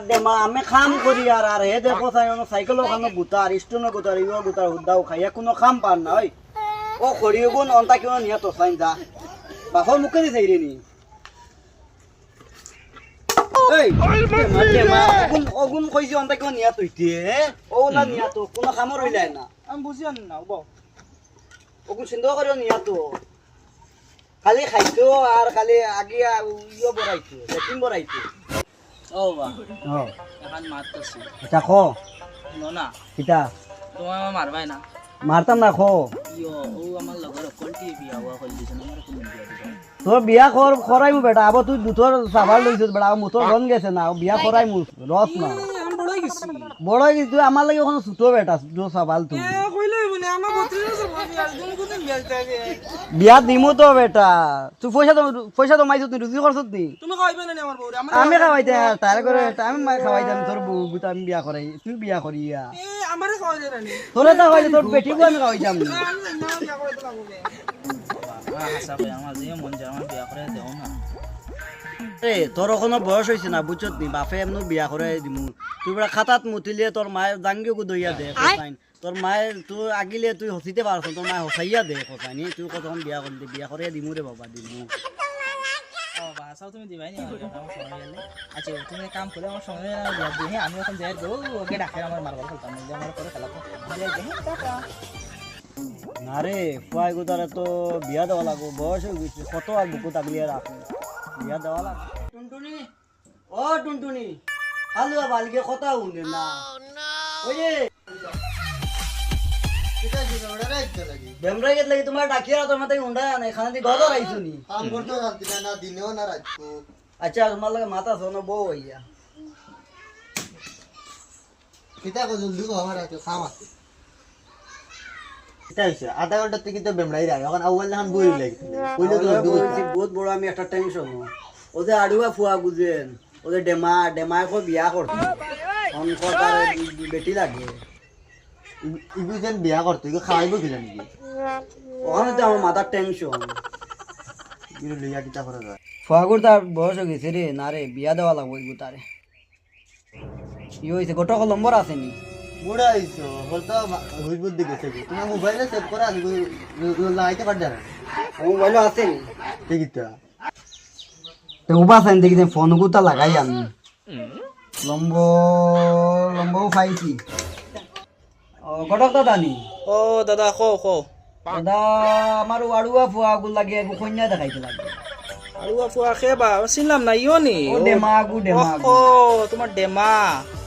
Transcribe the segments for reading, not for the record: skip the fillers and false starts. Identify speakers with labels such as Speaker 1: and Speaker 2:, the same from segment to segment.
Speaker 1: ডেমা আমি খাম করি আর হে দেখো সাইকেলও খানো গুতার স্টোনও গুতার ইও গুতার হুদ্দাও খাইয়া কোনো খাম পার না ওই ও খড়িও গুণ অন্তা কেউ নিয়ে তো সাইন যা বাফর মুখে দিছে নি এই ডেমা অগুন কইছি অন্তা কেউ নিয়ে তুইতে ও না নিয়া তো কোনো খামর হইলাই না আমি বুঝি আনি না বাও অগুন সিন্ধ করিও নিয়া তো খালি খাইতো আর খালি আগে ইয়ে বড়াইতো সেটিং বড়াইতো
Speaker 2: ও বা
Speaker 1: ও
Speaker 2: এখন মারতেছি
Speaker 1: এটা খো
Speaker 2: না
Speaker 1: কিটা
Speaker 2: তোমার মারবাই না
Speaker 1: মারতাম না খো
Speaker 2: ইয়ো ও আমার লগর কোনটি বিয়া হওয়া কইল দিছ না আমার কোন বিয়া দিছ
Speaker 1: তোর বিয়া করাইমু বেটা আবার তুই দুধর সাবার লইছিস বেটা মুতর রন গেছে না বিয়া করাইমু রস না
Speaker 2: আমি বড় হই গেছি
Speaker 1: বড় হয়ে গেছিস তুই আমার লাগে ওখানে ছুটো বেটা দুধর সাবাল তুই
Speaker 2: কইলো বলে আমার বত্রিশ বছর বয়স আর তুমি কোন বিয়া দিতে
Speaker 1: বিয়া দিমু তো বেটা তুই পয়সা তো মাইছ তুই রুজি করছিস নি
Speaker 2: তুমি খাইবে না আমার বউরে
Speaker 1: আমি খাওয়াইতে তার করে আমি মাই খাওয়াইতাম তোর বউ গুতা আমি বিয়া করাই তুই বিয়া করিয়া
Speaker 2: এ আমারে খাওয়াই দে রানি
Speaker 1: তোরে তো খাওয়াইতে তোর বেটিকে আমি খাওয়াইতাম
Speaker 2: আমি না বিয়া করে দিলাম বলে হাসা কই আমার যে মন যা আমার বিয়া করে দেও না
Speaker 1: রে তোর কোনো বয়স হয়েছে না বুঝছত নি বাপে এমন বিয়া করে দিমু তুই বড় খাতাত মুতিলে তোর মায়ের জাঙ্গিও দইয়া দে কোসাইন তোর মায়ের তুই আগিলে তুই হসিতে পারছ তোর মায়ে হসাইয়া দে কোসাইনি তুই কতক্ষণ বিয়া করলি বিয়া করে দিমু রে বাবা দিমু
Speaker 2: ও বাসাও তুমি দিবাই নি আমার সময় গেলে আচ্ছা তুমি কাম করে আমার সময় না বিয়া দিই আমি এখন যাই গো ওকে ডাকে আমার মারবার খেলতাম না আমার করে খেলাবো বিয়া দিই টাকা
Speaker 1: না রে ফুয়াই গুতারে তো বিয়া দেওয়া লাগবো বয়স হয়ে গেছে কত আর বুকু তাগলিয়ে রাখো বিয়া দেওয়া লাগবে টুনটুনি ও টুনটুনি হালু বালকে কথা শুনে না ওই যে বেমরাই গেত লাগি তোমার ডাকিয়া তোর মাথায় উন্ডা না এখানে দি গদর আইছো নি
Speaker 3: কাম করতে জানতি না দিনেও না রাখতো
Speaker 1: আচ্ছা তোমার লাগে মাথা শোনো বউ হইয়া
Speaker 3: কিতা কো জলদি কো আমার আছে কাম আছে কিতা হইছে আধা ঘন্টা থেকে তো বেমড়াই রাখ এখন আউয়াল যখন বই লাগি কইলে তো
Speaker 1: বহুত বড় আমি একটা টেনশন ওদের আড়ুয়া ফুয়া বুঝেন ওদের ডেমায় কো বিয়া করতে অনকর তার বেটি লাগে
Speaker 3: ইগু যেন বিয়া করতে ইগু খাওয়াইবো কিলা নাকি
Speaker 1: ওখানে তো আমার মাথার টেনশন
Speaker 3: ইগু লইয়া কিতা করা যায়
Speaker 1: ফুয়াগুর তার বয়স হয়ে গেছে রে না রে বিয়া দেওয়া লাগবো ইগু তারে ই হয়েছে গোটা নম্বর আছে নি
Speaker 3: বুড়া হইছো বলতো হুইজ বুদ্ধি গেছে কি তোমার মোবাইলে সেভ করা আছে লাগাইতে পারবে না
Speaker 1: মোবাইলও আছে নি
Speaker 3: ঠিক কিতা
Speaker 1: তো উবা সাইন দেখি ফোন গুতা লাগাই আমি লম্বও পাইছি ও গটক দাদা নি
Speaker 2: ও দাদা কো কো
Speaker 1: দাদা আমার আড়ুয়া ফুয়া গুল লাগে একটু কন্যা দেখাইতে লাগে
Speaker 2: আলু ফুয়া খেবা চিনলাম না ইও নি
Speaker 1: ও ডেমাগু
Speaker 2: ও তোমার ডেমা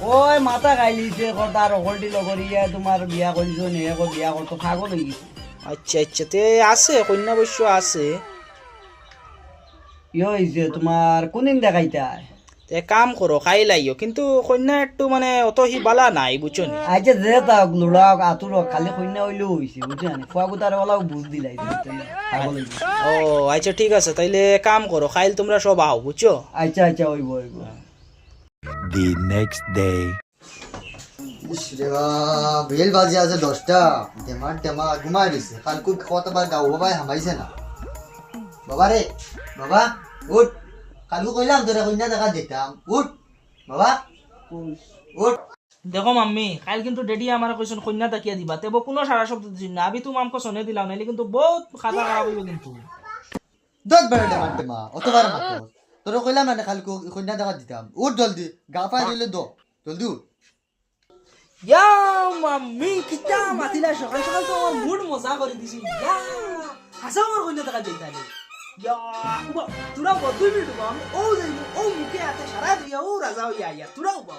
Speaker 1: ওই মাথা খাইলিছে তার হলটি লগরিয়া তোমার বিয়া করিছো নে বিয়া করতো পাগল হয়ে গেছে
Speaker 2: আচ্ছা আচ্ছা তে আছে কন্যা বৈশ্য আছে
Speaker 1: ইয়ে হয়েছে তোমার কোনদিন দেখাইতা
Speaker 2: তে কাম করো খাই লাইও কিন্তু কন্যা একটু মানে অত হি বালা নাই বুঝছো নি
Speaker 1: আচ্ছা যে তা লুড়াক আতুরক খালি কন্যা হইলেও হয়েছে বুঝছো না ফুয়া গুতার ওলাও বুঝ দিলাই পাগল হয়ে গেছে
Speaker 2: ও আচ্ছা ঠিক আছে তাইলে কাম করো খাইল তোমরা সব আও বুঝছো
Speaker 1: আচ্ছা আচ্ছা হইব
Speaker 4: The next day.
Speaker 3: রে বেল বাজে আছে 10টা টেমা ঘুমাই দিছে কালকে কতবার গাও বাবা হামাইছে না বাবা রে বাবা উঠ কালকে কইলাম তোরে কন্যা দেখা দিতাম উঠ বাবা উঠ
Speaker 2: দেখো মাম্মি কাল কিন্তু ডেডি আমার কইছন কন্যা তাকিয়া দিবা তেবো কোনো সারা শব্দ দিছি না আমি তুমি আমকো শোনে দিলাম নাইলে কিন্তু বহুত খাতা খারাপ হইব কিন্তু
Speaker 3: দশ বারে টেমা অতবার মাত্র তোরে কইলাম না কালকে কন্যা দেখা দিতাম উঠ জলদি গা পাই দিলে জলদি উঠ
Speaker 2: ইয়া মাম্মি কিটা মাতিলা সকাল সকাল তো আমার মুড মজা করে দিছি ইয়া হাসা আমার কন্যা দেখা যাইতালে ইয়া উবা তুরা বদুই মিটু আমি ও যাইবো ও মুখে আতে সারা দিয়া ও রাজা হইয়া ইয়া তুরা উবা